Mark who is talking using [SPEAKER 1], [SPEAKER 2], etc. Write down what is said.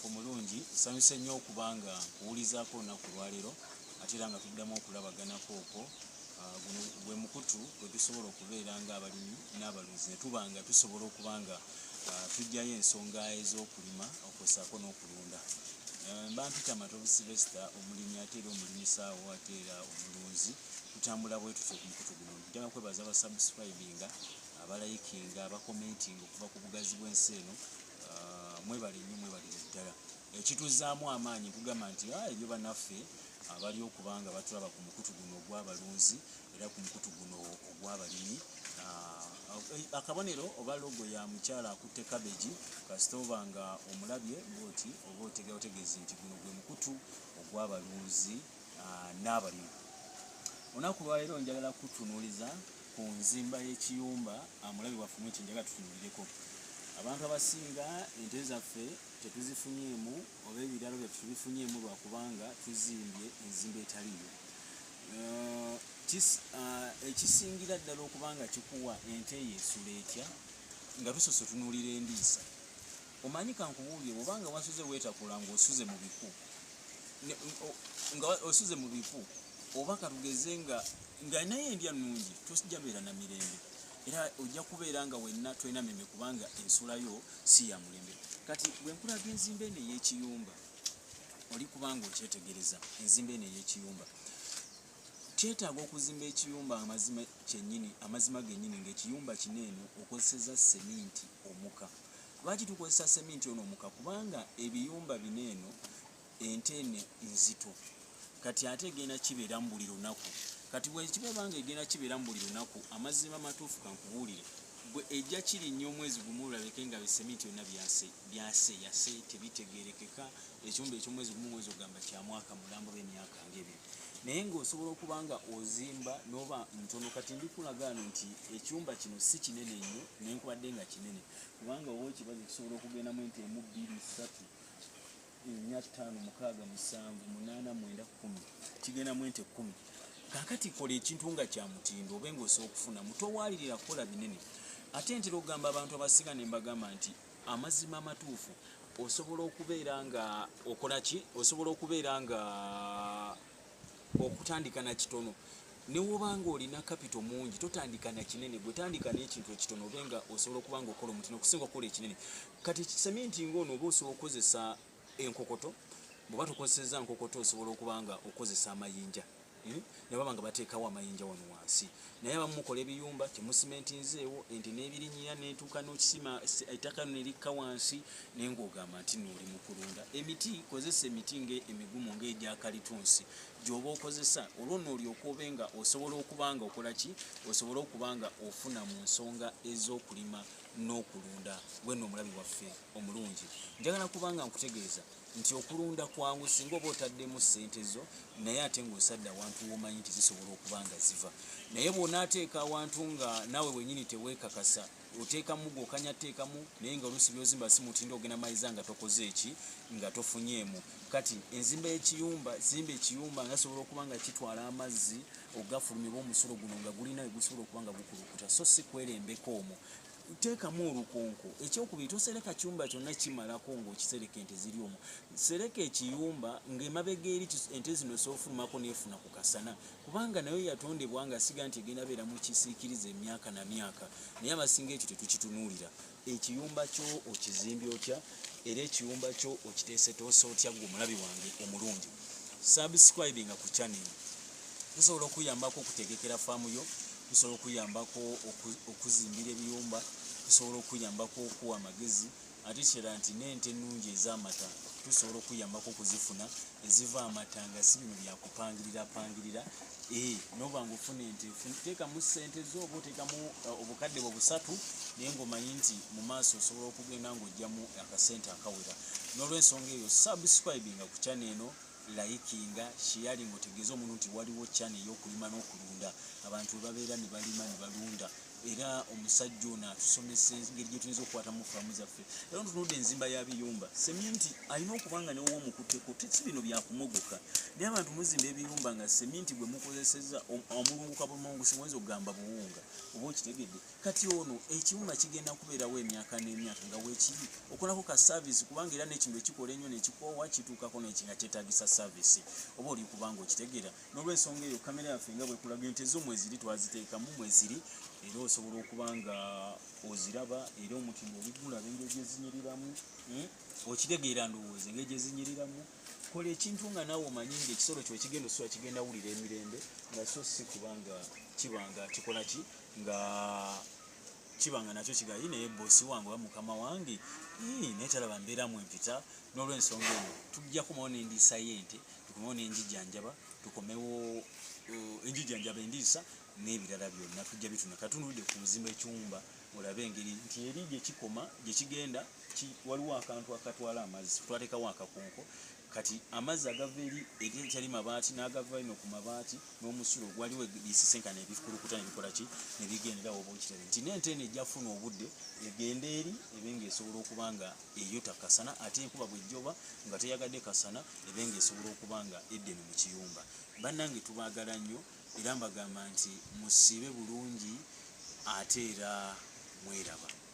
[SPEAKER 1] Omulungi sanyuse nnyo okubanga kuwulizaako olunaku lwaleero ate era nga tuddamu okulabaganako okwo guno gwe mukutu gwe tusobola okubeera ng'abalimi n'abalunzi ne tuba nga tusobola okuba nga tujjayo ensonga ez'okulima okwosaako n'okulunda. Mba mpita Matovu Sylvester, omulimi ate era omulimisaawo ate era omulunzi. Tutambula bwe tutyo ku mukutu guno. Njagala kwebaza abasubscribinga, abalayikinga, abakomentinga okuva ku bugazi bw'ensi eno. Mwebale nnyo, mwebale ddala. Ekituzzaamu amaanyi tugamba nti ebyo bannaffe abali okubanga batulaba ku mukutu guno ogw'abalunzi era ku mukutu guno ogw'abalimi. Akabonero oba logo ya mukyala akutte kabeji kasita oba nga omulabye bw'oti oba otegeeza nti guno gwe mukutu ogw'abalunzi n'abalimi. Olunaku lwaleero njagala kutunuuliza ku nzimba y'ekiyumba. Mulabi waffe mweti njagala tutunuulireko. Abantu abasinga ente zaffe tetuzifunyeemu oba ebiralo byaffe tubifunyeemu lwakubanga tuzimbye enzimba etaliyo. Ekisingira ddala okubanga kikuwa ente yeesula etya nga tusoose tunuulira endiisa. Omanyi kankubuulire, obanga wasuze weetakula ng'osuze mu biku oba katugeze nga naye endya nnungi tosijja beera na mirembe era ojja kubeera nga wenna tolina meme kubanga ensulayo si ya mulembe. Kati bwe nkulaga enzimba eno ey'ekiyumba oli kubanga okyetegereza enzimba eno ey'ekiyumba kyetaaga okuzimba ekiyumba amazima gennyini ng'ekiyumba kino eno okozeseza seminti omuka. Lwaki tukozesa seminti ono omuka? Kubanga ebiyumba bino eno ente eno nzito kati ate egenda kibeera mu buli lunaku. Kati bwe kibanga egenda kibeera mu buli lunaku, amazima matuufu kankubuulire bwe ejja kiri nnyo omwezi gumu olabeke nga seminti yonna byaseyase tebitegeerekeka. Ekiyumba eky'omwezi gumu mwezi ogamba kya mwaka mulambo b'emyaka ng'ebiri. Naye ng'osobola okuba nga ozimba n'oba ntono. Kati ndikulaga wano nti ekiyumba kino si kinene nnyo naye nkubadde nga kinene kubanga oba ekibazo kisobola okugendamu ente 1, 2, 3, 4, 5, 6, 7, 8, 9, 10 kigendamu ente 10. Kakati kola ekintu nga kya mutindo obe ng'osobola okufuna mutowalirira kukola binene. Ate ntera okugamba abantu abasinga ne mbagamba nti amazima amatuufu osobola okubeera nga okola ki? Osobola okubeera nga okutandika na kitono. Ne wobanga olina kapito mungi totandika na kinene, gwe tandika n'ekintu ekitono obe nga osobola okuba nga okola omutindo okusinga okukola ekinene. Kati seminti ng'ono oba osobola okukozesa enkokoto. Bw'oba tokozesezza nkokoto osobola okuba nga okozesa amayinja. Ne baba nga bateekawo amayinja wano wansi. Naye abamu mukola ebiyumba temusimentinzeewo ente n'ebirinyira n'etuuka n'okisima ettaka nerikka wansi naye ng'ogamba nti n'oli mu kulunda. Emiti, kozesa emiti ng'emigumu ng'egya kalitunsi gy'oba okozesa olwo nno olyoka obe nga osobola okuba nga okola ki? Osobola okuba nga ofuna mu nsonga ez'okulima n'okulunda. Gwe nno omulabi waffe omulungi, njagala kuba nga nkutegeeza nti okulunda kwangu singa oba otaddemu ssente zo naye ate ng'osadde awantu w'omanyi nti zisobola okuba nga ziva. Naye bw'onaateeka awantu nga naawe wennyini teweekakasa oteekamu g'okanya teekamu naye nga oluusi by'ozimba si mutindo ogenda mayiza nga tokoze eki nga tofunyeemu. Kati enzimba y'ekiyumba, zimba ekiyumba nga sobola okuba nga kitwala amazzi ogafulumibwa omusulo guno nga gulina we gusobola okuba nga gukulukuta so si kwerembeka omwo. Teekamu olukonko. Ekyokubiri tosereka kiyumba kyonna kimalako ng'okisereka ente ziri omwo. Sereka ekiyumba ng'emabega eri ente zino soofulumako neefuna ku kasana kubanga nayo yatondebwa nga siga nti egenda beera mu kisiikiriza emyaka na myaka. Naye abasinga ekyo tetukitunuulira. Ekiyumba kyo okizimbye otya era ekiyumba kyo okiteesetoosa otya gwe omulabi wange omulungi. Subscribinga ku channel tusobola okuyambako okutegekera faamu yo, tusobola okuyambako okuzimbira ebiyumba, tusobola okuyambako okuwa amagezi ate kira nti n'ente ennungi ez'amata tusobola okuyambako okuzifuna eziva amata nga si bino byakupangirira n'oba ng'ofuna ente teekamu ssente zo oba oteekamu obukadde bwo 3 naye ng'omanyi nti mu maaso osobola okugenda ng'ojjamu akasente akawera. N'olw'ensonga eyo subscribinga ku channel eno, layikinga, sharing otegeeza omuntu nti waliwo channel y'okulima n'okulunda. Abantu babeera ne balima ne balunda era omusajja ono atusomesa engeri gye tuyinza okukwatamu faamu zaffe. Era ntunudde enzimba ya biyumba seminti alina okuba nga newo omukutteko si bino byakumugoka naye abantu muzimba ebiyumba nga seminti gwe mukozeseza omulunguka bulungusi mwezi okugamba buwunga oba okitegedde. Kati ono ekiyumba kigenda kubeerawo emyaka n'emyaka nga weekiri okolako ka saavisi kubanga era n'ekintu ekikola ennyo nekikoowa kituukako n'ekinga kyetaagisa saavisi oba oli kubanga okitegeera. N'olwensonga eyo kamera yaffe nga bwe kulaga ente zo mweziri twaziteekamu mweziri era osobola okuba nga oziraba era omutindo obigulaba engeri gyezinyiriramu okitegeera ndowooza engeri gyezinyiriramu. Kola ekintu nga naawe omanyi ngaekisolo kyo ekigenda osuula kigenda wulira emirembe nga so si kubanga kibanga kikola ki nga kibanga nakyo kigayi naye bosi wange oba mukama wange naye talaba mbeeramu empita. N'olwensonga eyo tujja kumawo n'endiisa y'ente tukomewo n'enjijjanjaba tukomewo enjijjanjaba endiisa n'ebirala byonna tujja bituna katunulidde ku muzimba ekiwumba olabe engeri nti eri gye kikoma gye kigenda waliwo akantu akatwala amazzi twateekawo akakonko kati amazzi agava eri ekyali mabaati n'agava ino ku mabaati n'omusulo waliwo ebisisenkana ebikulukuta nebikola ki nebigenderawo oba okitebe nti n'ente eno ejja funa obudde egenda eri ebenga esobola okuba nga eyota kasana ate enkuba bwejjoba nga teyagadde kasana ebenga esobola okuba nga eddene mu kiyumba. Bannange tubaagala nnyo era mbagamba nti musiibe bulungi ate era mweraba.